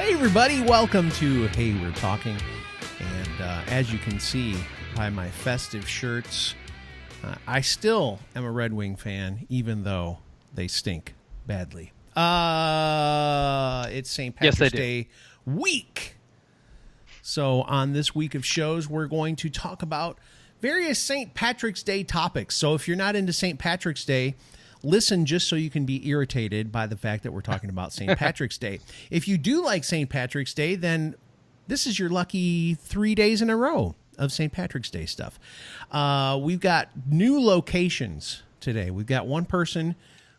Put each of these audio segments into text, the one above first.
Hey everybody, welcome to Hey We're Talking. And as you can see by my festive shirts, I still am a Red Wing fan, even though they stink badly. It's St. Patrick's Day week. So on this week of shows, we're going to talk about various St. Patrick's Day topics. So if you're not into St. Patrick's Day, listen just so you can be irritated by the fact that we're talking about St. Patrick's Day. If you do like St. Patrick's Day, then this is your lucky 3 days in a row of St. Patrick's Day stuff. We've got new locations today. We've got one person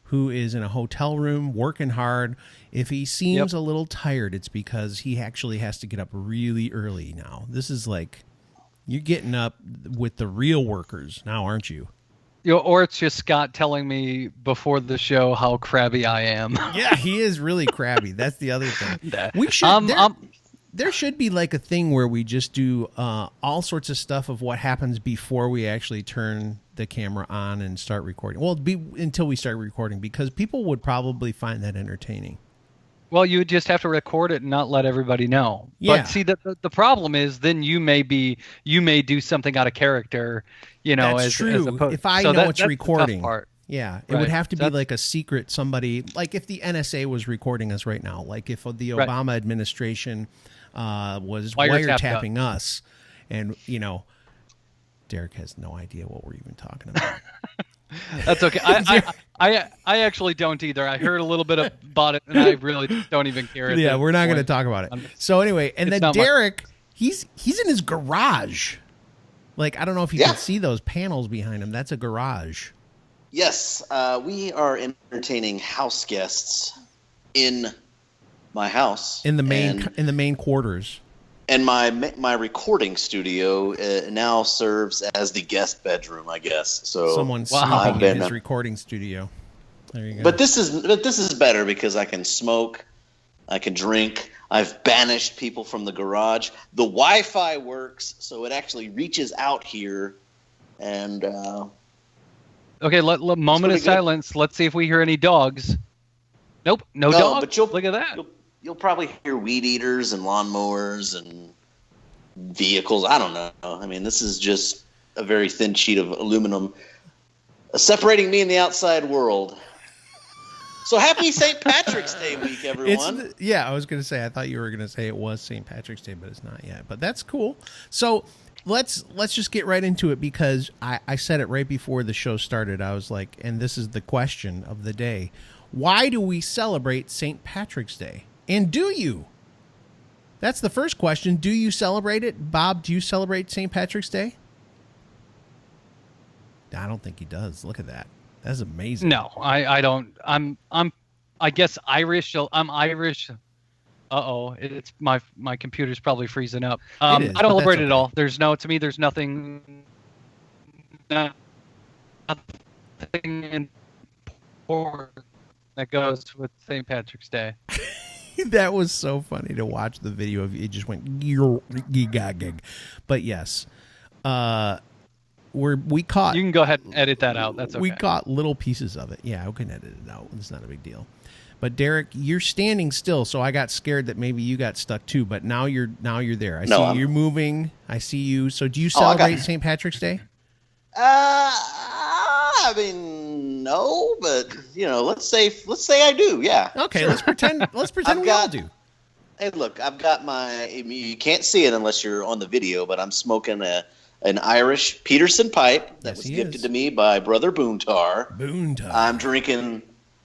who is in a hotel room working hard. If he seems a little tired, it's because he actually has to get up really early now. This is like, you're getting up with the real workers now, aren't you? Or it's just Scott telling me before the show how crabby I am. Yeah, he is really crabby. That's the other thing. We should there should be like a thing where we just do all sorts of stuff of what happens before we actually turn the camera on and start recording. Well, until we start recording, because people would probably find that entertaining. Well, you would just have to record it and not let everybody know. Yeah. But see, the problem is then you may do something out of character, That's true. If I know it's recording. Part. Yeah, it would have to be like a secret somebody, like if the NSA was recording us right now, like if the Obama administration was wiretapping us, and, Derek has no idea what we're even talking about. That's okay. I actually don't either. I heard a little bit about it, and I really don't even care. Yeah, we're not going to talk about it. So anyway, and then Derek, he's in his garage. Like, I don't know if you can see those panels behind him. That's a garage. Yes, we are entertaining house guests in my house. In the main quarters. And my recording studio now serves as the guest bedroom, I guess. So someone's sleeping in his recording studio. There you go. But this is better because I can smoke, I can drink. I've banished people from the garage. The Wi-Fi works, so it actually reaches out here. And okay, moment of silence. Let's see if we hear any dogs. Nope, no dogs. But look at that. You'll probably hear weed eaters and lawnmowers and vehicles. I don't know. I mean, this is just a very thin sheet of aluminum separating me and the outside world. So happy St. Patrick's Day week, everyone. I was going to say, I thought you were going to say it was St. Patrick's Day, but it's not yet. But that's cool. So let's just get right into it, because I said it right before the show started. I was like, and this is the question of the day. Why do we celebrate St. Patrick's Day? And do you? That's the first question. Do you celebrate it? Bob, do you celebrate St. Patrick's Day? I don't think he does. Look at that. That's amazing. No, I don't. I guess Irish. I'm Irish. It's my computer's probably freezing up. I don't celebrate it at all. To me, there's nothing important that goes with St. Patrick's Day. That was so funny to watch the video of it. Just went gig. But yes, we caught. You can go ahead and edit that out. That's okay. We caught little pieces of it. Yeah, I can edit it out. It's not a big deal. But Derek, you're standing still, so I got scared that maybe you got stuck too. But now you're there. I see you're moving. I see you. So do you celebrate St. Patrick's Day? I mean, no, but let's say I do. Yeah. Okay, sure. Let's pretend we all do. Hey, look, I've got you can't see it unless you're on the video, but I'm smoking an Irish Peterson pipe that was gifted to me by Brother Boontar.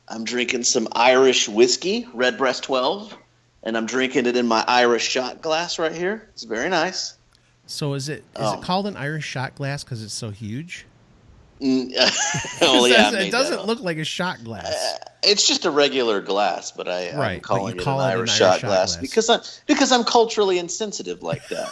I'm drinking some Irish whiskey, Redbreast 12, and I'm drinking it in my Irish shot glass right here. It's very nice. So is it called an Irish shot glass because it's so huge? It doesn't look like a shot glass. It's just a regular glass, but I'm calling it an Irish shot glass because I'm culturally insensitive like that.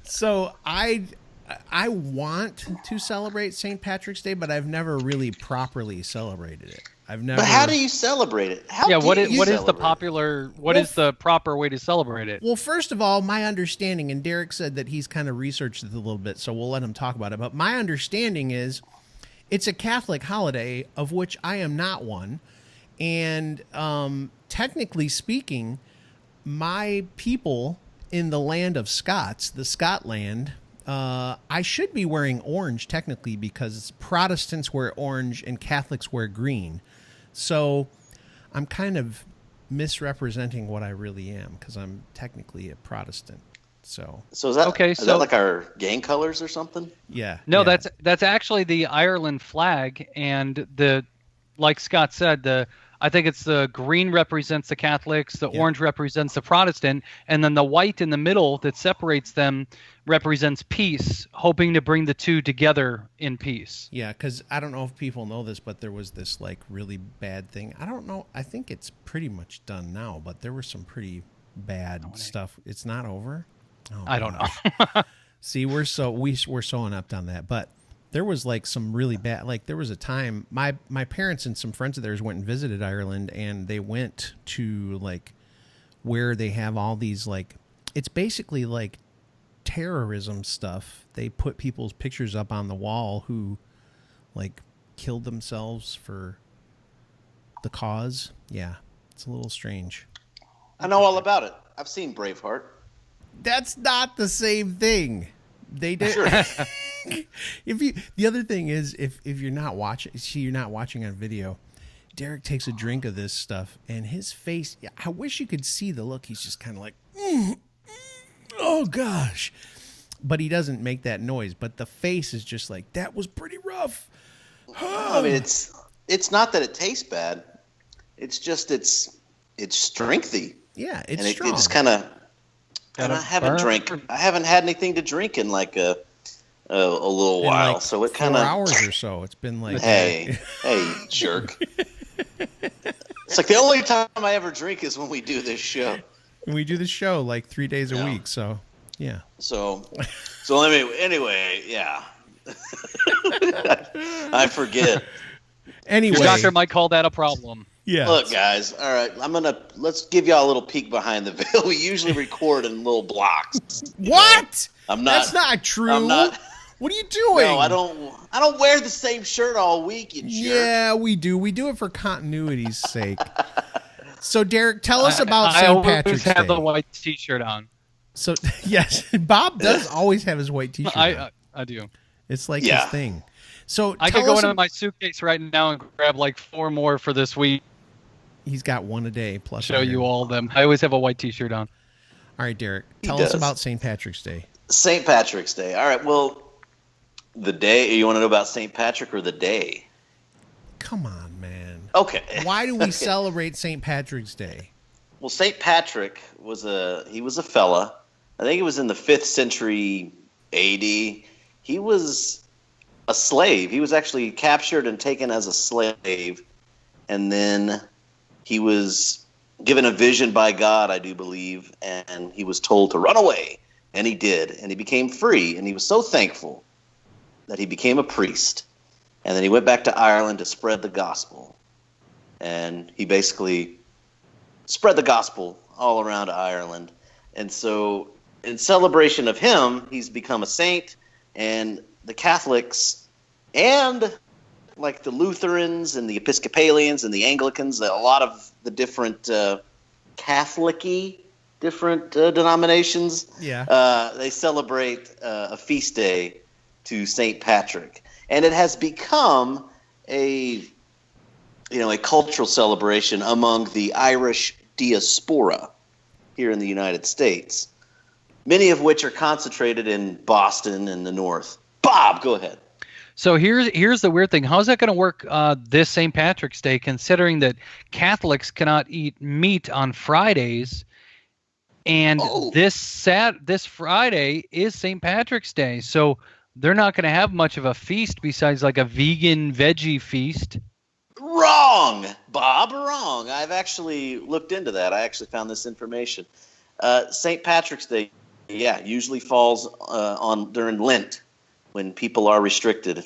So I want to celebrate St. Patrick's Day, but I've never really properly celebrated it. But how do you celebrate it? What is the proper way to celebrate it? Well, first of all, my understanding, and Derek said that he's kind of researched it a little bit, so we'll let him talk about it. But my understanding is it's a Catholic holiday of which I am not one. And technically speaking, my people in the land of Scots, the Scotland, I should be wearing orange technically because Protestants wear orange and Catholics wear green. So I'm kind of misrepresenting what I really am because I'm technically a Protestant. So is that okay? Is that like our gang colors or something? Yeah. No, yeah. that's actually the Ireland flag, and like Scott said, I think it's the green represents the Catholics, the orange represents the Protestant, and then the white in the middle that separates them represents peace, hoping to bring the two together in peace. Yeah, because I don't know if people know this, but there was this like really bad thing. I don't know. I think it's pretty much done now, but there was some pretty bad stuff. It's not over. Oh, I don't know. See, we're so inept on that, but there was like some really bad. Like there was a time my parents and some friends of theirs went and visited Ireland, and they went to like where they have all these like it's basically like terrorism stuff. They put people's pictures up on the wall who like killed themselves for the cause. Yeah, it's a little strange. I know all about it. I've seen Braveheart. That's not the same thing. They did. Sure. The other thing is if you're not watching, you're not watching on video. Derek takes a drink of this stuff, and his face. I wish you could see the look. He's just kind of like, oh gosh, but he doesn't make that noise. But the face is just like that was pretty rough. I mean, it's not that it tastes bad. It's just it's strengthy. Yeah, it's and strong. It just kind of. And I haven't had anything to drink in like a little while, like so it kind of 4 hours or so. It's been like hey jerk. It's like the only time I ever drink is when we do this show. We do the show like 3 days a week, so yeah. So anyway, yeah. I forget. Anyway, your doctor might call that a problem. Yeah. Look, guys. All right, let's give y'all a little peek behind the veil. We usually record in little blocks. What? That's not true. I'm not. What are you doing? No, I don't wear the same shirt all week. You jerk. Yeah, we do. We do it for continuity's sake. So, Derek, tell us about St. Patrick's Day. I always have the white T-shirt on. So, yes, Bob does always have his white T-shirt on. I do. It's like his thing. So I could go into my suitcase right now and grab like 4 more for this week. He's got one a day plus. Show you all of them. I always have a white T-shirt on. All right, Derek, tell us about St. Patrick's Day. St. Patrick's Day. All right, well, the day. You want to know about St. Patrick or the day? Come on, man. Okay. Why do we celebrate St. Patrick's Day? Well, St. Patrick was a fella. I think it was in the 5th century A.D. He was a slave. He was actually captured and taken as a slave, and then he was given a vision by God, I do believe, and he was told to run away, and he did, and he became free, and he was so thankful that he became a priest, and then he went back to Ireland to spread the gospel, and he basically spread the gospel all around Ireland, and so in celebration of him, he's become a saint, and the Catholics and like the Lutherans and the Episcopalians and the Anglicans, a lot of the different Catholic-y different denominations, they celebrate a feast day to St. Patrick. And it has become a cultural celebration among the Irish diaspora here in the United States, many of which are concentrated in Boston and the North. Bob, go ahead. So here's the weird thing. How's that going to work this St. Patrick's Day, considering that Catholics cannot eat meat on Fridays, and this Friday is St. Patrick's Day, so they're not going to have much of a feast besides like a vegan veggie feast. Wrong, Bob, wrong. I've actually looked into that. I actually found this information. St. Patrick's Day, usually falls during Lent, when people are restricted,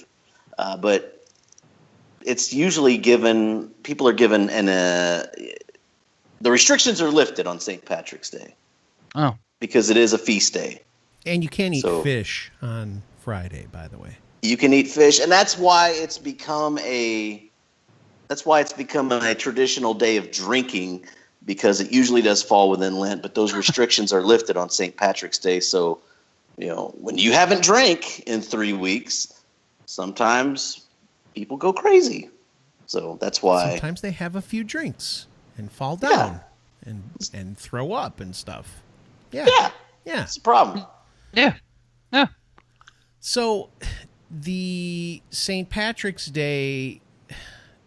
but it's usually given. People are given, and the restrictions are lifted on St. Patrick's Day. Oh, because it is a feast day, and you can't eat fish on Friday. By the way, you can eat fish, and that's why it's become That's why it's become a traditional day of drinking, because it usually does fall within Lent, but those restrictions are lifted on St. Patrick's Day. So, when you haven't drank in 3 weeks, sometimes people go crazy. So that's why. Sometimes they have a few drinks and fall down and throw up and stuff. Yeah. It's a problem. Yeah. So the St. Patrick's Day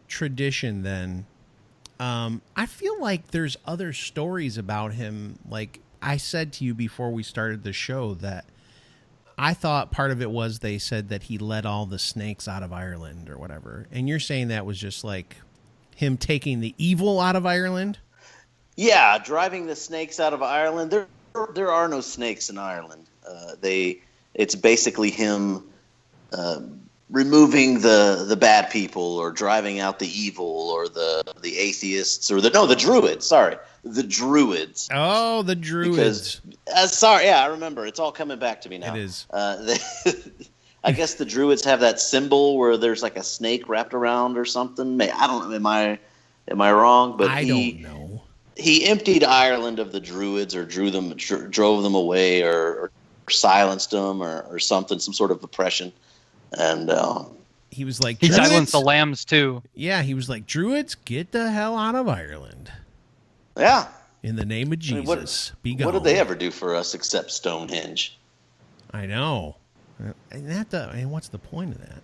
tradition then, I feel like there's other stories about him. Like I said to you before we started the show that I thought part of it was they said that he let all the snakes out of Ireland or whatever. And you're saying that was just like him taking the evil out of Ireland? Yeah, driving the snakes out of Ireland. There are no snakes in Ireland. It's basically him removing the bad people, or driving out the evil, or the atheists, or the Druids. Sorry, the Druids. Oh, the Druids. Because, I remember. It's all coming back to me now. It is. I guess the Druids have that symbol where there's like a snake wrapped around or something. I don't know. Am I wrong? But I don't know. He emptied Ireland of the Druids, or drove them away, or silenced them, or something, some sort of oppression. And he was like, he silenced the lambs too. Yeah, he was like, Druids, get the hell out of Ireland. Yeah. In the name of Jesus, be gone. What did they ever do for us except Stonehenge? I know. And what's the point of that?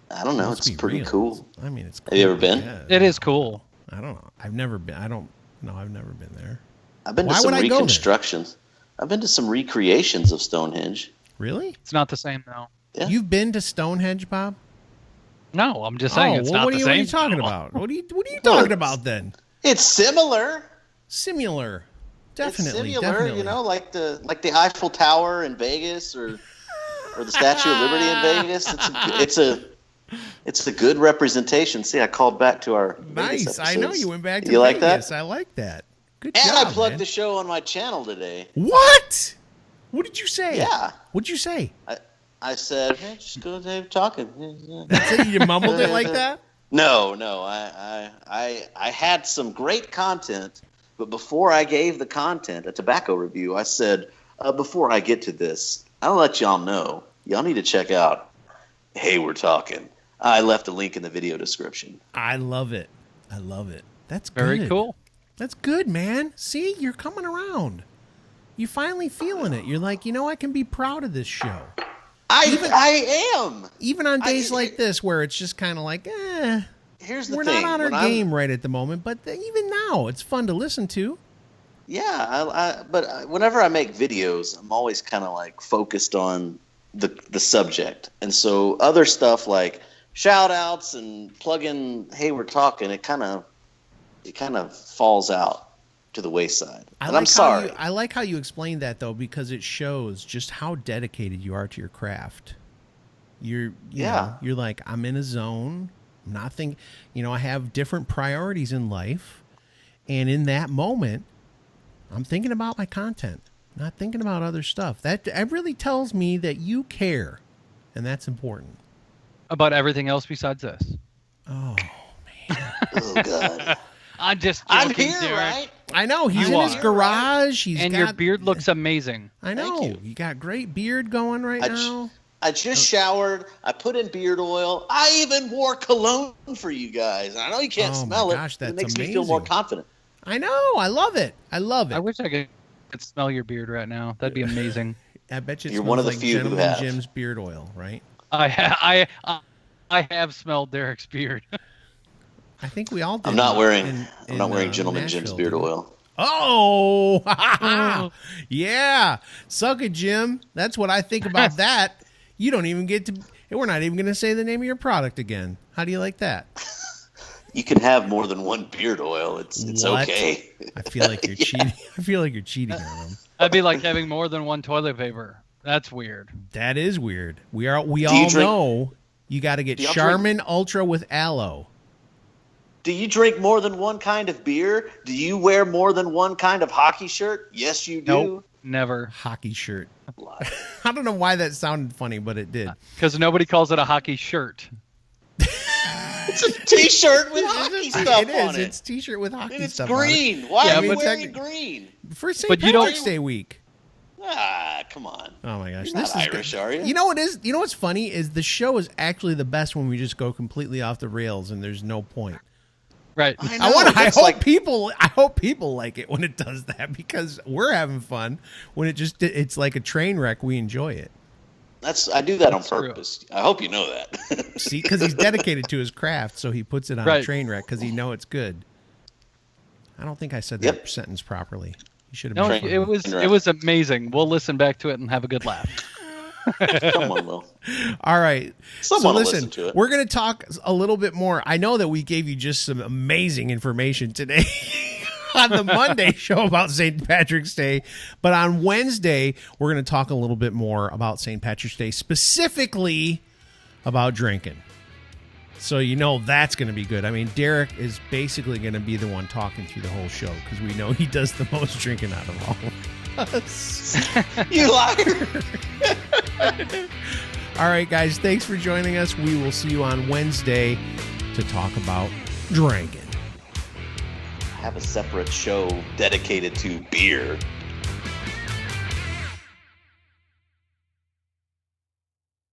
I don't know. It's pretty cool. I mean, it's cool. Have you ever been? Yeah. It is cool. I don't know. I've never been. I've never been there. I've been to some reconstructions. I've been to some recreations of Stonehenge. Really? It's not the same though. Yeah. You've been to Stonehenge, Bob? No, I'm just saying it's not the same. What are you talking about? What are you talking about then? It's similar. Similar. Definitely. It's similar, like the Eiffel Tower in Vegas, or the Statue of Liberty in Vegas. It's a good representation. See, I called back to our nice. I know you went back to Vegas. Like that? I like that. Good and job, I plugged man. the show on my channel today. What? What did you say? Yeah. What'd you say? I said, hey, just go ahead talking. That's it? You mumbled it like that? No. I had some great content, but before I gave the content, a tobacco review, I said, before I get to this, I'll let y'all know. Y'all need to check out Hey, We're Talking. I left a link in the video description. I love it. That's good. Very cool. That's good, man. See, you're coming around. You finally feeling it. You're like, I can be proud of this show. I am. Even on days like this where it's just kind of like, here's the we're thing. not on our game right at the moment, but even now, it's fun to listen to. Yeah, but whenever I make videos, I'm always kind of like focused on the subject. And so other stuff like shout outs and plug-in, hey, we're talking, it kind of falls out to the wayside. I'm sorry. I like how you explained that though, because it shows just how dedicated you are to your craft. You're like, I'm in a zone. I'm not thinking, I have different priorities in life. And in that moment, I'm thinking about my content, not thinking about other stuff. That really tells me that you care. And that's important. About everything else besides this. Oh, man. Oh, God. I'm just joking, I'm here, Derek. right? I know. He's in his garage. Your beard looks amazing. I know. You got great beard going right now. I just showered. I put in beard oil. I even wore cologne for you guys. I know you can't smell it. Gosh, but it that's makes me feel more confident. I know. I love it. I wish I could smell your beard right now. That'd be amazing. I bet you You're one of the like few who Gentleman have. Jim's beard oil, right? I have smelled Derek's beard. I think we all did. I'm not wearing Gentleman Nashville, Jim's beard oil. Oh, yeah. Suck it, Jim. That's what I think about that. You don't even get to. We're not even going to say the name of your product again. How do you like that? You can have more than one beard oil. It's okay. I feel like you're cheating. I feel like you're cheating on them. That'd be like having more than one toilet paper. That's weird. That is weird. We all know you got to get Charmin Ultra with aloe. Do you drink more than one kind of beer? Do you wear more than one kind of hockey shirt? Yes, you do. Nope, never. Hockey shirt. I don't know why that sounded funny, but it did. Because nobody calls it a hockey shirt. It's a T-shirt with hockey stuff It is. on it. It's a T-shirt with hockey And it's stuff green. on it. Why Yeah, are you but wearing green? For St. But you don't- Patrick's Day week. Come on. Oh my gosh, You're not Irish, good. are you? You know what is? You know what's funny is the show is actually the best when we just go completely off the rails and there's no point. Right. I I hope people like it when it does that because we're having fun. When it's like a train wreck, we enjoy it. I do that on That's true. purpose. I hope you know that. See, because he's dedicated to his craft, so he puts it on a train wreck because he know it's good. I don't think I said that sentence properly. You should have. No, been it was amazing. We'll listen back to it and have a good laugh. Someone will. All right. Someone so will listen, listen to it. We're going to talk a little bit more. I know that we gave you just some amazing information today on the Monday show about St. Patrick's Day, but on Wednesday we're going to talk a little bit more about St. Patrick's Day, specifically about drinking. So you know that's going to be good. I mean, Derek is basically going to be the one talking through the whole show because we know he does the most drinking out of all of us. You liar. All right, guys, thanks for joining us. We will see you on Wednesday to talk about drinking. Have a separate show dedicated to beer.